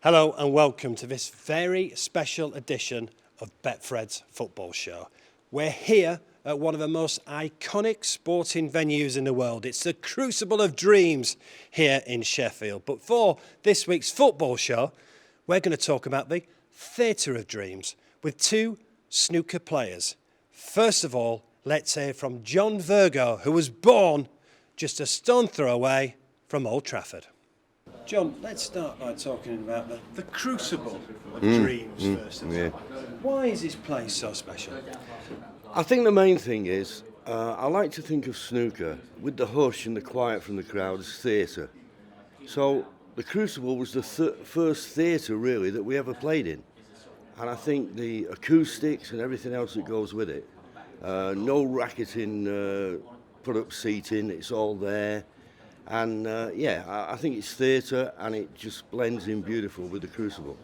Hello and welcome to this very special edition of Betfred's Football Show. We're here at one of the most iconic sporting venues in the world. It's the Crucible of Dreams here in Sheffield. But for this week's football show, we're going to talk about the Theatre of Dreams with two snooker players. First of all, let's hear from John Virgo, who was born just a stone throw away from Old Trafford. John, let's start by talking about the Crucible of Dreams first of all. Why is this place so special? I think the main thing is, I like to think of snooker with the hush and the quiet from the crowd as theatre. So the Crucible was the first theatre really that we ever played in. And I think the acoustics and everything else that goes with it, no racketing, put up seating, it's all there. And I think it's theatre and it just blends in beautiful with the Crucible.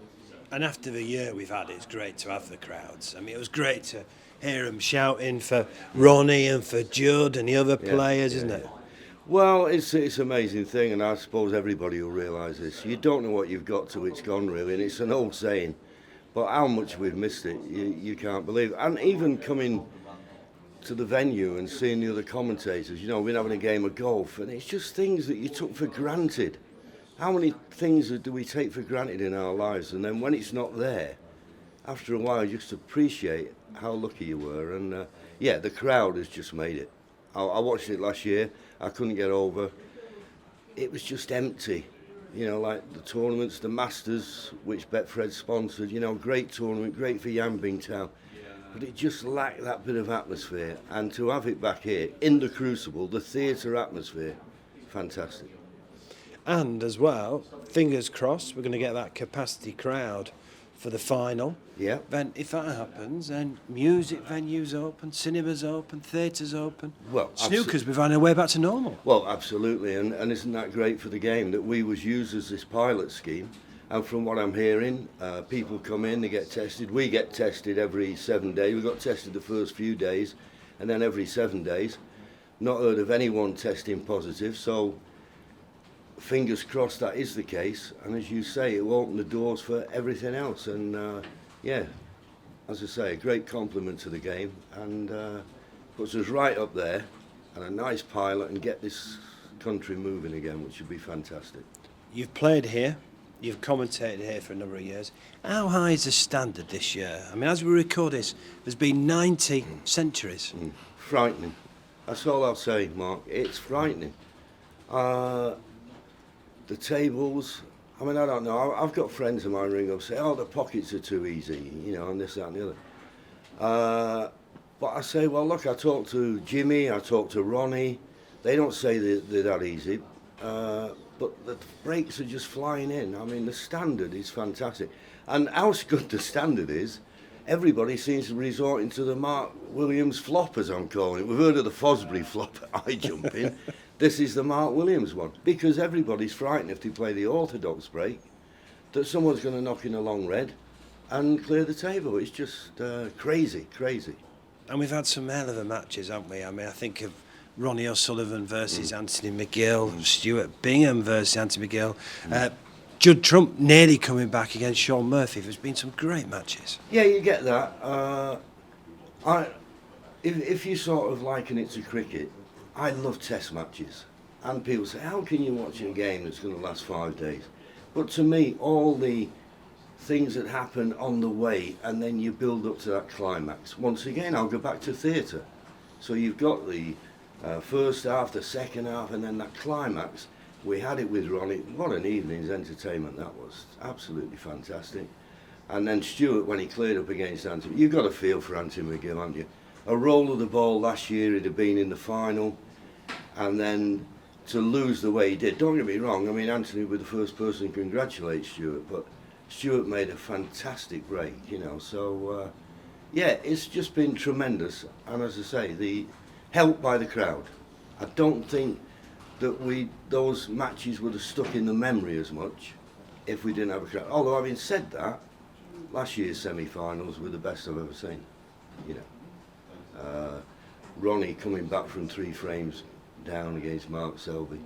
And after the year we've had, it's great to have the crowds. I mean, it was great to hear them shouting for Ronnie and for Judd and the other players, isn't it? Well, it's an amazing thing, and I suppose everybody will realise this. You don't know what you've got till it's gone, really, and it's an old saying. But how much we've missed it, you can't believe. And even coming to the venue and seeing the other commentators, you know, we're having a game of golf, and it's just things that you took for granted. How many things do we take for granted in our lives, and then when it's not there, after a while you just appreciate how lucky you were. And the crowd has just made it. I watched it last year, I couldn't get over. It was just empty, you know, like the tournaments, the Masters, which Betfred sponsored, you know, great tournament, great for Yambing Town. But it just lacked that bit of atmosphere, and to have it back here in the Crucible, the theatre atmosphere, fantastic. And as well, fingers crossed, we're going to get that capacity crowd for the final. Yeah. Then if that happens, then music venues open, cinemas open, theatres open. Well, snooker's been finding a way back to normal. Well, absolutely, and isn't that great for the game that we was used as this pilot scheme? And from what I'm hearing, people come in, they get tested. We get tested every 7 days. We got tested the first few days, and then every 7 days. Not heard of anyone testing positive, so fingers crossed that is the case. And as you say, it will open the doors for everything else. And as I say, a great compliment to the game, and puts us right up there, and a nice pilot, and get this country moving again, which would be fantastic. You've played here. You've commentated here for a number of years. How high is the standard this year? I mean, as we record this, there's been 90 centuries. Frightening. That's all I'll say, Mark. It's frightening. The tables, I mean, I don't know. I've got friends in my ring who say, oh, the pockets are too easy, you know, and this, that and the other. But I say, well, look, I talked to Jimmy, I talked to Ronnie. They don't say they're that easy. But the breaks are just flying in. I mean, the standard is fantastic. And how good the standard is, everybody seems to be resorting to the Mark Williams flop, as I'm calling it. We've heard of the Fosbury flop at high jumping. This is the Mark Williams one. Because everybody's frightened if they play the orthodox break that someone's going to knock in a long red and clear the table. It's just crazy. And we've had some hell of a matches, haven't we? I mean, I think of Ronnie O'Sullivan versus Anthony McGill, Stuart Bingham versus Anthony McGill, Judd Trump nearly coming back against Sean Murphy. There's been some great matches. Yeah, you get that. If you sort of liken it to cricket, I love test matches. And people say, how can you watch a game that's going to last 5 days? But to me, all the things that happen on the way, and then you build up to that climax. Once again, I'll go back to theatre. So you've got the first half, the second half, and then that climax. We had it with Ronnie. What an evening's entertainment that was. Absolutely fantastic. And then Stuart, when he cleared up against Anthony, you've got a feel for Anthony McGill, haven't you? A roll of the ball last year, he'd have been in the final, and then to lose the way he did. Don't get me wrong, I mean, Anthony was the first person to congratulate Stuart, but Stuart made a fantastic break, you know. So, it's just been tremendous. And as I say, the help by the crowd. I don't think that those matches would have stuck in the memory as much if we didn't have a crowd. Although, having said that, last year's semi-finals were the best I've ever seen, you know. Ronnie coming back from 3 frames down against Mark Selby.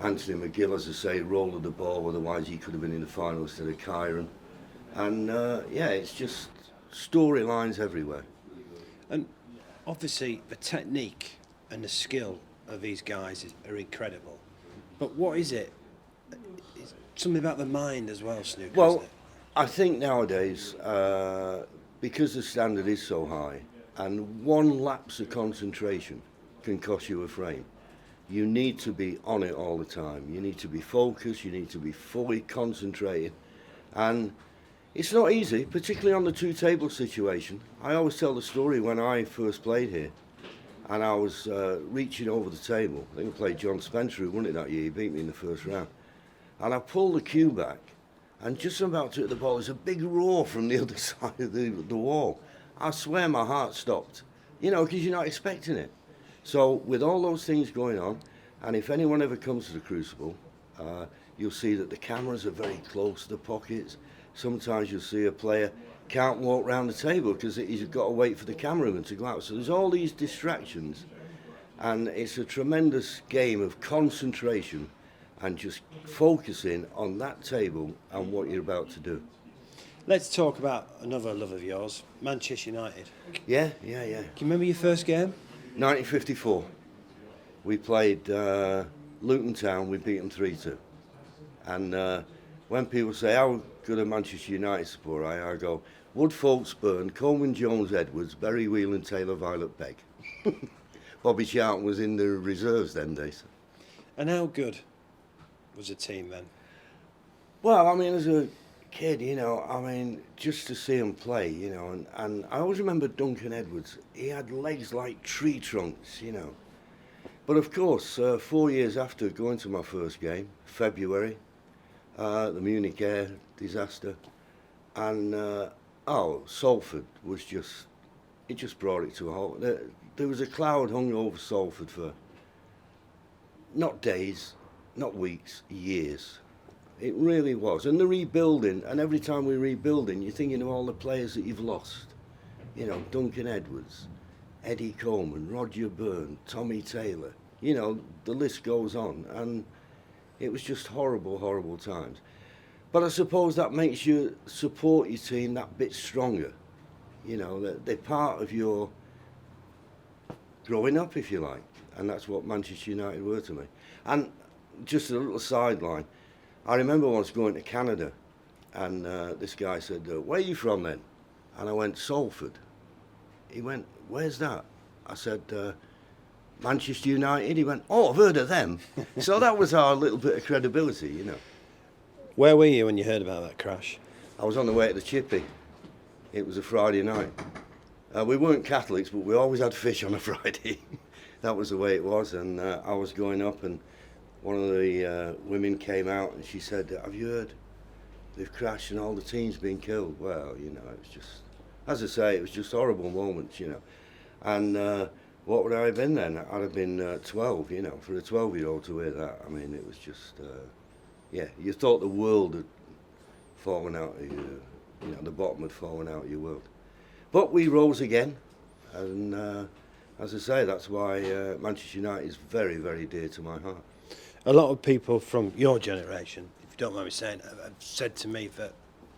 Anthony McGill, as I say, rolled of the ball, otherwise he could have been in the final instead of Kyron. And yeah, it's just storylines everywhere. And obviously the technique and the skill of these guys are incredible. But what is it? It's something about the mind as well, snooker, Well, isn't it? I think nowadays, because the standard is so high, and one lapse of concentration can cost you a frame. You need to be on it all the time. You need to be focused, you need to be fully concentrated. And it's not easy, particularly on the two-table situation. I always tell the story when I first played here, and I was reaching over the table. I think I played John Spencer, who won it that year. He beat me in the first round. And I pulled the cue back, and just about to hit the ball, there's a big roar from the other side of the wall. I swear my heart stopped, you know, because you're not expecting it. So with all those things going on, and if anyone ever comes to the Crucible, you'll see that the cameras are very close to the pockets. Sometimes you'll see a player can't walk round the table because he's got to wait for the cameraman to go out. So there's all these distractions, and it's a tremendous game of concentration and just focusing on that table and what you're about to do. Let's talk about another love of yours, Manchester United. Yeah. Can you remember your first game? 1954. We played Luton Town, we beat them 3-2. And when people say, how good a Manchester United supporter I go, Wood, Folkesburn, Coleman, Jones, Edwards, Berry, Whelan, Taylor, Violet, Begg. Bobby Charlton was in the reserves them days. And how good was the team then? Well, I mean, as a kid, you know, I mean, just to see him play, you know, and I always remember Duncan Edwards. He had legs like tree trunks, you know. But of course, 4 years after going to my first game, February, the Munich air disaster, and Salford was just, it just brought it to a halt. There was a cloud hung over Salford for not days, not weeks, years. It really was. And the rebuilding, and every time we're rebuilding, you're thinking of all the players that you've lost. You know, Duncan Edwards, Eddie Coleman, Roger Byrne, Tommy Taylor. You know, the list goes on. And it was just horrible, horrible times. But I suppose that makes you support your team that bit stronger. You know, they're part of your growing up, if you like. And that's what Manchester United were to me. And just a little sideline. I remember once going to Canada, and this guy said, where are you from then? And I went, Salford. He went, where's that? I said, Manchester United. He went, oh, I've heard of them. So that was our little bit of credibility, you know. Where were you when you heard about that crash? I was on the way to the Chippy. It was a Friday night. We weren't Catholics, but we always had fish on a Friday. That was the way it was, and I was going up, and one of the women came out and she said, have you heard? They've crashed and all the team's been killed. Well, you know, it was just, as I say, it was just horrible moments, you know. And what would I have been then? I'd have been 12, you know, for a 12-year-old to hear that. I mean, it was just, yeah, you thought the world had fallen out of you, you know, the bottom had fallen out of your world. But we rose again, and as I say, that's why Manchester United is very, very dear to my heart. A lot of people from your generation, if you don't mind me saying, have said to me that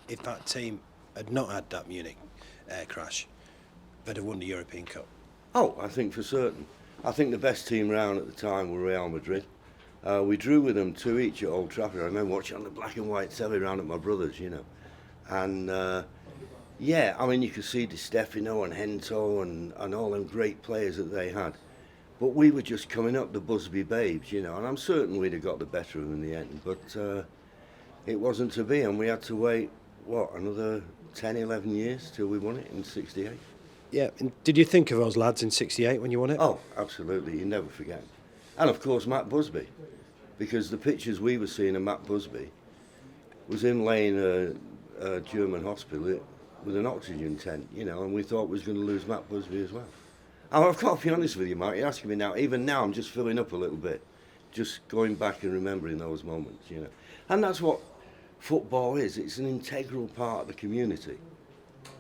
if that team had not had that Munich air crash, they'd have won the European Cup. Oh, I think for certain. I think the best team round at the time were Real Madrid. We drew with them 2 each at Old Trafford. I remember watching on the black and white telly round at my brother's, you know. And yeah, I mean, you could see Di Stefano and Hento and all them great players that they had. But we were just coming up, the Busby Babes, you know, and I'm certain we'd have got the better of them in the end. But it wasn't to be, and we had to wait, what, another 10, 11 years till we won it in '68. Yeah, and did you think of those lads in '68 when you won it? Oh, absolutely, you never forget. And of course, Matt Busby, because the pictures we were seeing of Matt Busby was him laying a German hospital with an oxygen tent, you know, and we thought we was going to lose Matt Busby as well. Oh, I've got to be honest with you, Mark, you're asking me now, even now I'm just filling up a little bit, just going back and remembering those moments, you know. And that's what football is, it's an integral part of the community.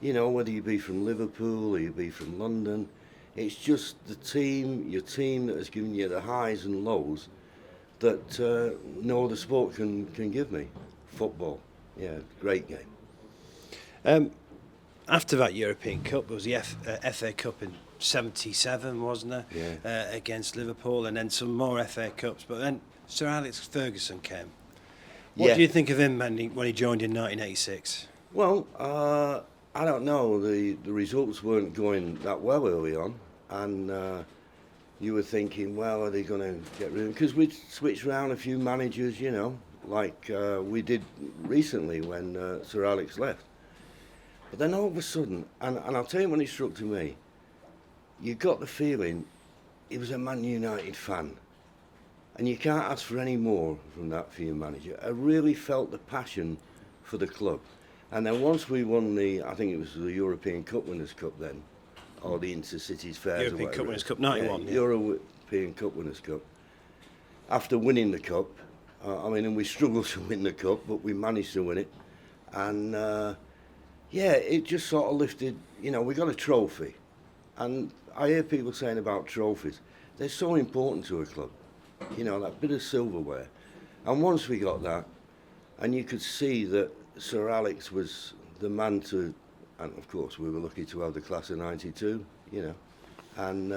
You know, whether you be from Liverpool or you be from London, it's just the team, your team that has given you the highs and lows that no other sport can give me. Football, yeah, great game. After that European Cup, there was the FA Cup in '77, wasn't there? Yeah. Against Liverpool, and then some more FA Cups. But then Sir Alex Ferguson came. What Yeah. do you think of him when he joined in 1986? Well, I don't know. The results weren't going that well early on, and you were thinking, well, are they going to get rid of him? Because we'd switched around a few managers, you know, like we did recently when Sir Alex left. But then all of a sudden, and I'll tell you when it struck to me, you got the feeling he was a Man United fan. And you can't ask for any more from that for your manager. I really felt the passion for the club. And then once we won I think it was the European Cup Winners' Cup then, or the Intercities Fairs or European whatever. Cup Winners' Cup, 91. Yeah. European Cup Winners' Cup. After winning the cup, and we struggled to win the cup, but we managed to win it. And it just sort of lifted, we got a trophy. And I hear people saying about trophies, they're so important to a club. That bit of silverware. And once we got that, and you could see that Sir Alex was the man to, and of course we were lucky to have the class of '92, and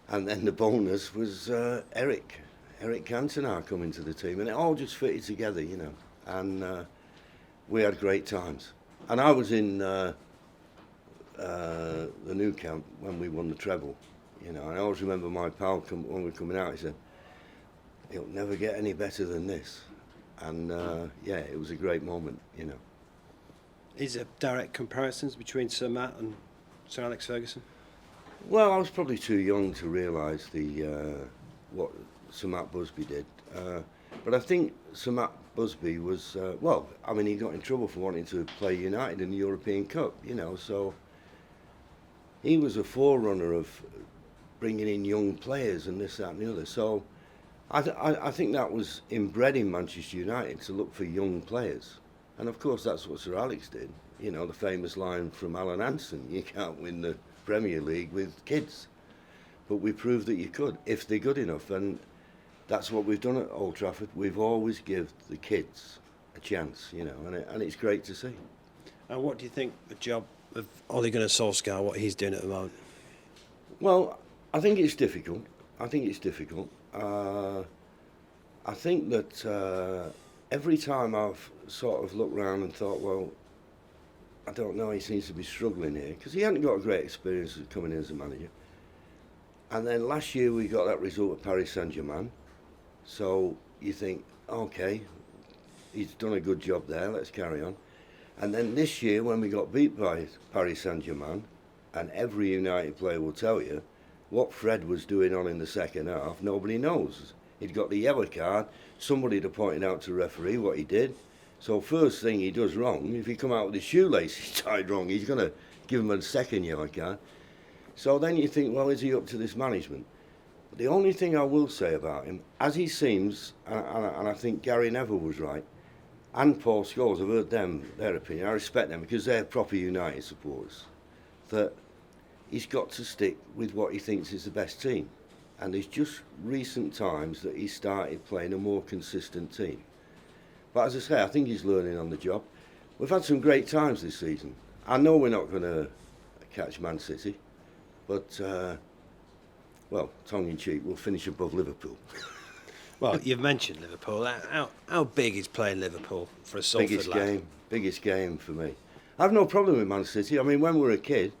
then the bonus was Eric Cantona coming to the team, and it all just fitted together, and we had great times. And I was in the new camp when we won the treble. I always remember my pal when we were coming out, he said, "It'll never get any better than this." And it was a great moment, Is there direct comparisons between Sir Matt and Sir Alex Ferguson? Well, I was probably too young to realise what Sir Matt Busby did. But I think Sir Matt Busby was, he got in trouble for wanting to play United in the European Cup, so he was a forerunner of bringing in young players and this, that and the other. So I think that was inbred in Manchester United to look for young players. And of course that's what Sir Alex did. The famous line from Alan Hansen, you can't win the Premier League with kids. But we proved that you could, if they're good enough. And that's what we've done at Old Trafford. We've always given the kids a chance, and it's great to see. And what do you think the job of Ole Gunnar Solskjaer, what he's doing at the moment? Well, I think it's difficult. I think that every time I've sort of looked round and thought, well, I don't know, he seems to be struggling here, because he hadn't got a great experience of coming in as a manager. And then last year we got that result at Paris Saint-Germain. So you think, okay, he's done a good job there, let's carry on. And then this year when we got beat by Paris Saint-Germain, and every United player will tell you, what Fred was doing on in the second half, nobody knows. He'd got the yellow card, somebody had pointed out to the referee what he did. So first thing he does wrong, if he come out with his shoelaces tied wrong, he's going to give him a second yellow card. So then you think, well, is he up to this management? But the only thing I will say about him, as he seems, and I think Gary Neville was right, and Paul Scholes, I've heard their opinion, I respect them because they're proper United supporters, that he's got to stick with what he thinks is the best team. And it's just recent times that he started playing a more consistent team. But as I say, I think he's learning on the job. We've had some great times this season. I know we're not going to catch Man City, but, tongue-in-cheek, we'll finish above Liverpool. Well, you've mentioned Liverpool. How big is playing Liverpool for a Salford lad? Biggest game for me. I have no problem with Man City. I mean, when we were a kid,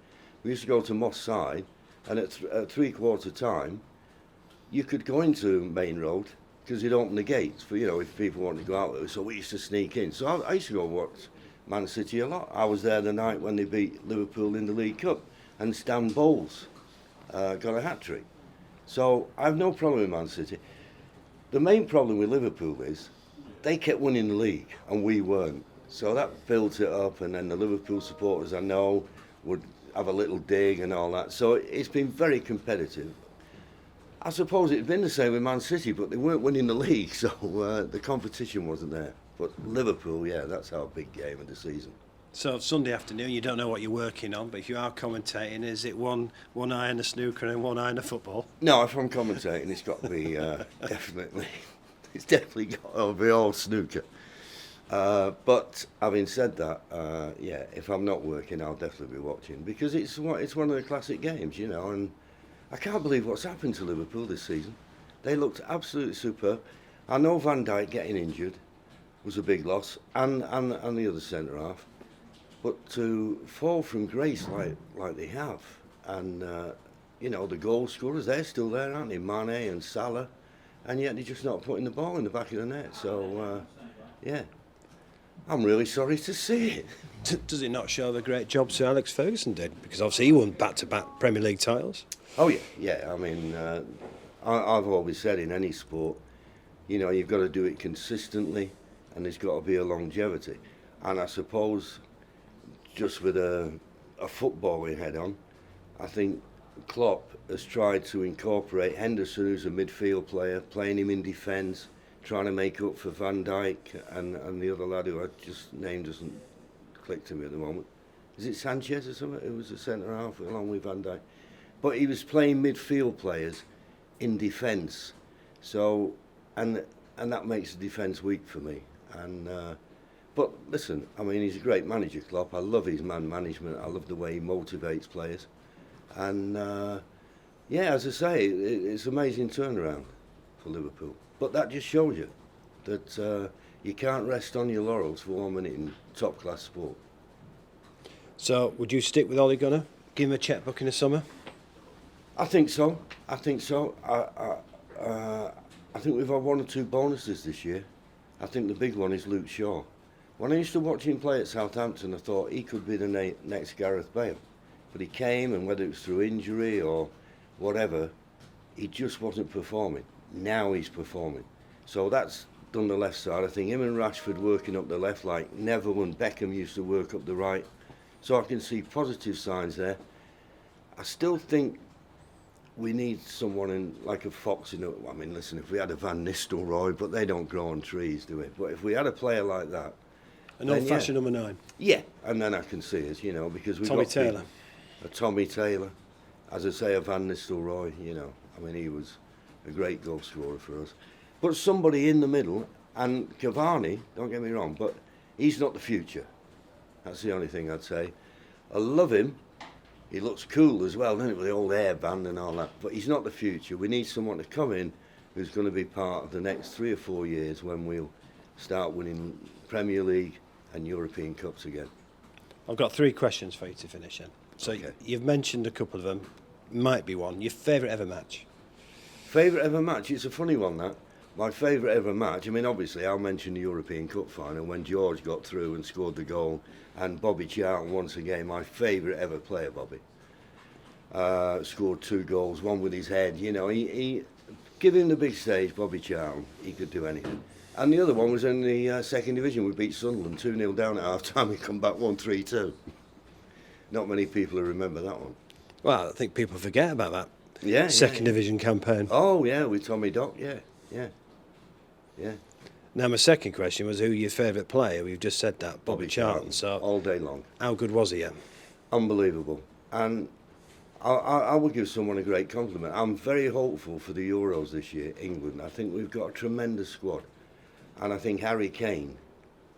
we used to go to Moss Side, and at three-quarter time, you could go into Main Road because he'd open the gates for, if people wanted to go out there. So we used to sneak in. So I used to go watch Man City a lot. I was there the night when they beat Liverpool in the League Cup, and Stan Bowles got a hat-trick. So I have no problem with Man City. The main problem with Liverpool is they kept winning the league and we weren't. So that built it up, and then the Liverpool supporters, I know, would have a little dig and all that. So it's been very competitive. I suppose it'd been the same with Man City, but they weren't winning the league, so the competition wasn't there. But Liverpool, yeah, that's our big game of the season. So Sunday afternoon, you don't know what you're working on, but if you are commentating, is it one eye on the snooker and one eye on the football? No, if I'm commentating, it's got to be definitely. It's definitely got to be all snooker. But having said that, yeah, if I'm not working, I'll definitely be watching because it's one of the classic games, you know. And I can't believe what's happened to Liverpool this season. They looked absolutely superb. I know Van Dijk getting injured was a big loss, and the other centre half. But to fall from grace like they have, and you know, the goal scorers, they're still there, aren't they? Mane and Salah, and yet they're just not putting the ball in the back of the net. So yeah, I'm really sorry to see it. Does it not show the great job Sir Alex Ferguson did? Because obviously he won back-to-back Premier League titles. Oh yeah. I mean, I've always said in any sport, you know, you've got to do it consistently, and there's got to be a longevity. And I suppose, just with a footballing head on, I think Klopp has tried to incorporate Henderson, who's a midfield player, playing him in defence, trying to make up for Van Dijk and the other lad who I just named doesn't click to me at the moment. Is it Sanchez or something? Who was the centre half along with Van Dijk? But he was playing midfield players in defence, so and that makes the defence weak for me. And but listen, I mean, he's a great manager, Klopp. I love his man management. I love the way he motivates players, and yeah, as I say, it's an amazing turnaround for Liverpool. But that just shows you that you can't rest on your laurels for 1 minute in top class sport. So would you stick with Ole Gunnar? Give him a chequebook in the summer? I think so. I think we've had one or two bonuses this year. I think the big one is Luke Shaw. When I used to watch him play at Southampton, I thought he could be the next Gareth Bale. But he came, and whether it was through injury or whatever, he just wasn't performing. Now he's performing. So that's done the left side. I think him and Rashford working up the left like Neville and Beckham used to work up the right. So I can see positive signs there. I still think we need someone in like a Fox. I mean, listen, if we had a Van Nistelrooy, but they don't grow on trees, do it? But if we had a player like that, an old-fashioned number 9. Yeah, and then I can see us, you know, because we've got Taylor. A Tommy Taylor, as I say, a Van Nistelrooy. You know, I mean, he was a great goal scorer for us. But somebody in the middle, and Cavani, don't get me wrong, but he's not the future. That's the only thing I'd say. I love him. He looks cool as well, doesn't he, with the old hairband and all that. But he's not the future. We need someone to come in who's going to be part of the next 3 or 4 years when we'll start winning Premier League and European Cups again. I've got 3 questions for you to finish in. So Okay. You've mentioned a couple of them. Might be one. Your favourite ever match? Favourite ever match? It's a funny one, that. My favourite ever match, I mean, obviously, I'll mention the European Cup final when George got through and scored the goal, and Bobby Charlton, once again, my favourite ever player, Bobby. Scored 2 goals, one with his head. You know, he give him the big stage, Bobby Charlton, he could do anything. And the other one was in the second division. We beat Sunderland 2-0 down at half-time. We come back 1-3-2. Not many people remember that one. Well, I think people forget about that. Yeah. Second division campaign. Oh, yeah, with Tommy Dock, yeah. Now, my second question was who your favourite player? We've just said that, Bobby Charlton. So, all day long. how good was he? Unbelievable. And I would give someone a great compliment. I'm very hopeful for the Euros this year, England. I think we've got a tremendous squad. And I think Harry Kane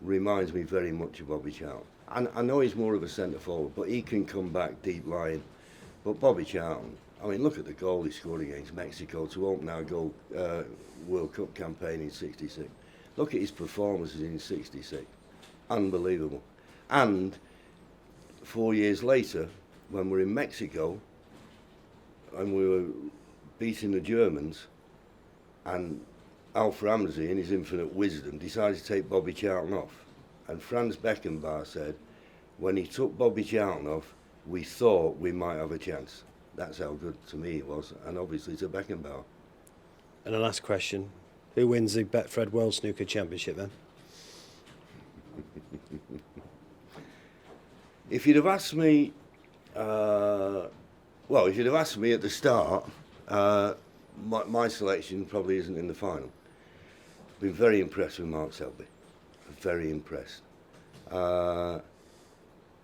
reminds me very much of Bobby Charlton. And I know he's more of a centre forward, but he can come back deep lying. But Bobby Charlton, I mean, look at the goal he scored against Mexico to open our World Cup campaign in '66. Look at his performances in '66. Unbelievable. And 4 years later, when we're in Mexico, and we were beating the Germans, and Alf Ramsey, in his infinite wisdom, decided to take Bobby Charlton off. And Franz Beckenbauer said, when he took Bobby Charlton off, we thought we might have a chance. That's how good to me it was, and obviously to Beckenbauer. And the last question, who wins the Betfred World Snooker Championship then? If you'd have asked me, if you'd have asked me at the start, my selection probably isn't in the final. Been very impressed with Mark Selby. Very impressed.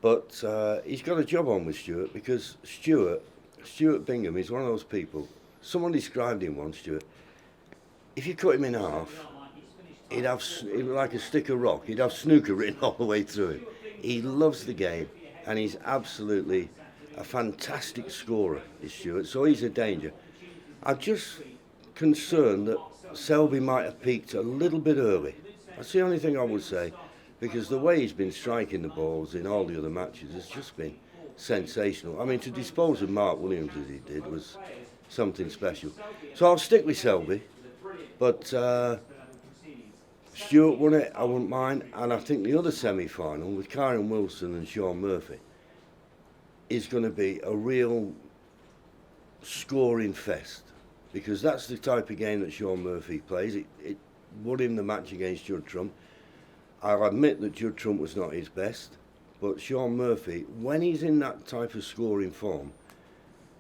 But he's got a job on with Stuart, because Stuart Bingham is one of those people. Someone described him once, Stuart. If you cut him in half, he'd like a stick of rock. He'd have snooker written all the way through him. He loves the game, and he's absolutely a fantastic scorer, is Stuart. So he's a danger. I'm just concerned that Selby might have peaked a little bit early. That's the only thing I would say, because the way he's been striking the balls in all the other matches has just been sensational. I mean, to dispose of Mark Williams as he did was something special. So I'll stick with Selby, but Stuart won it, I wouldn't mind. And I think the other semi-final with Kyron Wilson and Sean Murphy is going to be a real scoring fest, because that's the type of game that Sean Murphy plays. It won him the match against Judd Trump. I'll admit that Judd Trump was not his best, but Sean Murphy, when he's in that type of scoring form,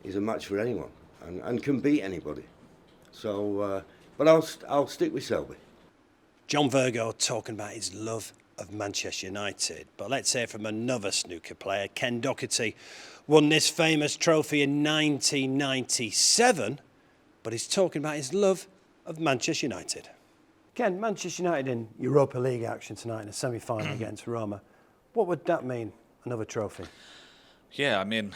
is a match for anyone and can beat anybody. So, but I'll stick with Selby. John Virgo talking about his love of Manchester United. But let's hear from another snooker player. Ken Doherty won this famous trophy in 1997, but he's talking about his love of Manchester United. Ken, Manchester United in Europa League action tonight in a semi-final against Roma. What would that mean, another trophy? Yeah, I mean,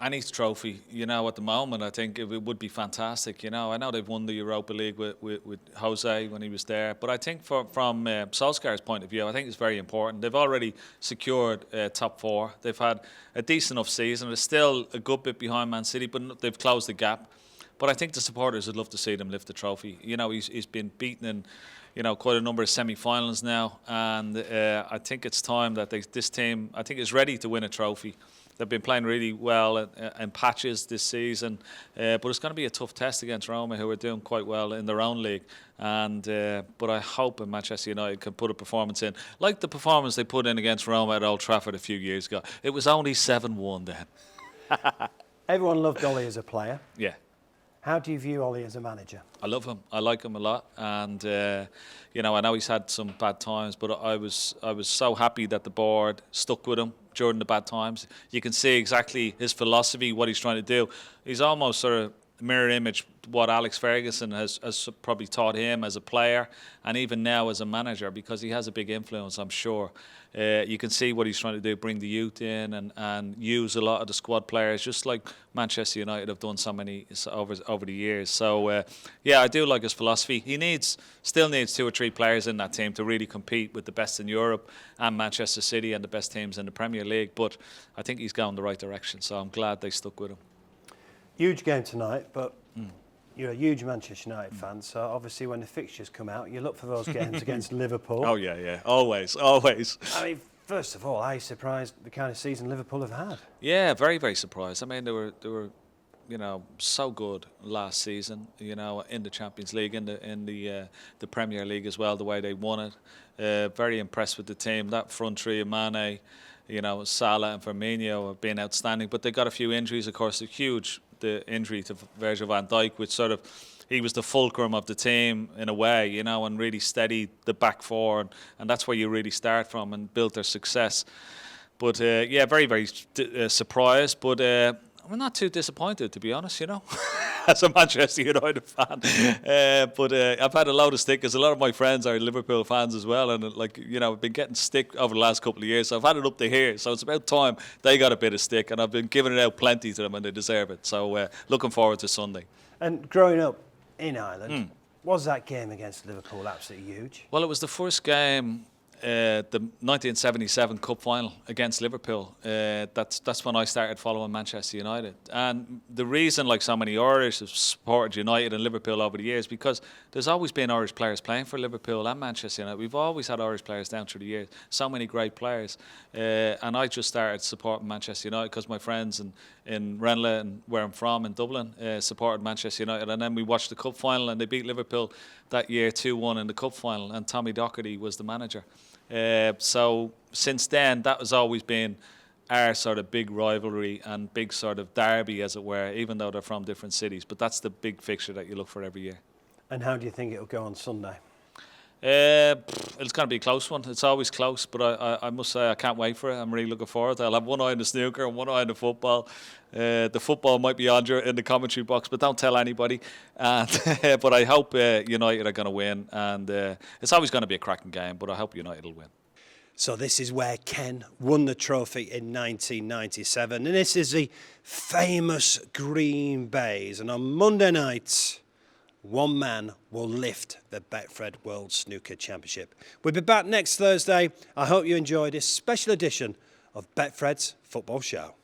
any trophy, at the moment, I think it would be fantastic. I know they've won the Europa League with Jose when he was there, but I think from Solskjaer's point of view, I think it's very important. They've already secured top four. They've had a decent enough season. They're still a good bit behind Man City, but they've closed the gap. But I think the supporters would love to see them lift the trophy. He's been beaten in quite a number of semi-finals now, and I think it's time that this team, I think, is ready to win a trophy. They've been playing really well in patches this season, but it's going to be a tough test against Roma, who are doing quite well in their own league. And but I hope Manchester United can put a performance in, like the performance they put in against Roma at Old Trafford a few years ago. It was only 7-1 then. Everyone loved Ollie as a player. Yeah. How do you view Ollie as a manager? I love him. I like him a lot, and I know he's had some bad times, but I was so happy that the board stuck with him during the bad times. You can see exactly his philosophy, what he's trying to do. He's almost sort of mirror image what Alex Ferguson has probably taught him as a player, and even now as a manager, because he has a big influence, I'm sure. You can see what he's trying to do, bring the youth in and use a lot of the squad players, just like Manchester United have done so many over the years. So, I do like his philosophy. He still needs 2 or 3 players in that team to really compete with the best in Europe and Manchester City and the best teams in the Premier League. But I think he's going the right direction, so I'm glad they stuck with him. Huge game tonight, but you're a huge Manchester United fan, so obviously when the fixtures come out, you look for those games against Liverpool. Oh, yeah, always. I mean, first of all, are you surprised the kind of season Liverpool have had? Yeah, very, very surprised. I mean, they were so good last season, in the Champions League, in the Premier League as well, the way they won it. Very impressed with the team. That front three of Mane, Salah and Firmino have been outstanding, but they got a few injuries, of course. The injury to Virgil van Dijk, which he was the fulcrum of the team in a way, and really steadied the back four, and that's where you really start from and build their success. But very, very surprised, but I'm not too disappointed, to be honest, as a Manchester United fan. But I've had a load of stick, because a lot of my friends are Liverpool fans as well, and I've been getting stick over the last couple of years, so I've had it up to here. So it's about time they got a bit of stick, and I've been giving it out plenty to them, and they deserve it. So looking forward to Sunday. And growing up in Ireland, was that game against Liverpool absolutely huge? Well, it was the first game. The 1977 Cup final against Liverpool. That's when I started following Manchester United, and the reason, like so many Irish, have supported United and Liverpool over the years, because there's always been Irish players playing for Liverpool and Manchester United. We've always had Irish players down through the years. So many great players, and I just started supporting Manchester United because my friends in Renla, and where I'm from in Dublin, supported Manchester United, and then we watched the Cup final, and they beat Liverpool that year 2-1 in the Cup final, and Tommy Docherty was the manager. So since then, that has always been our sort of big rivalry and big sort of derby, as it were, even though they're from different cities. But that's the big fixture that you look for every year. And how do you think it'll go on Sunday? It's going to be a close one. It's always close, but I must say I can't wait for it. I'm really looking forward to it. I'll have one eye on the snooker and one eye on the football. The football might be on in the commentary box, but don't tell anybody. And, but I hope United are going to win. And it's always going to be a cracking game, but I hope United will win. So this is where Ken won the trophy in 1997. And this is the famous Green Bays. And on Monday night, one man will lift the Betfred World Snooker Championship. We'll be back next Thursday. I hope you enjoyed this special edition of Betfred's Football Show.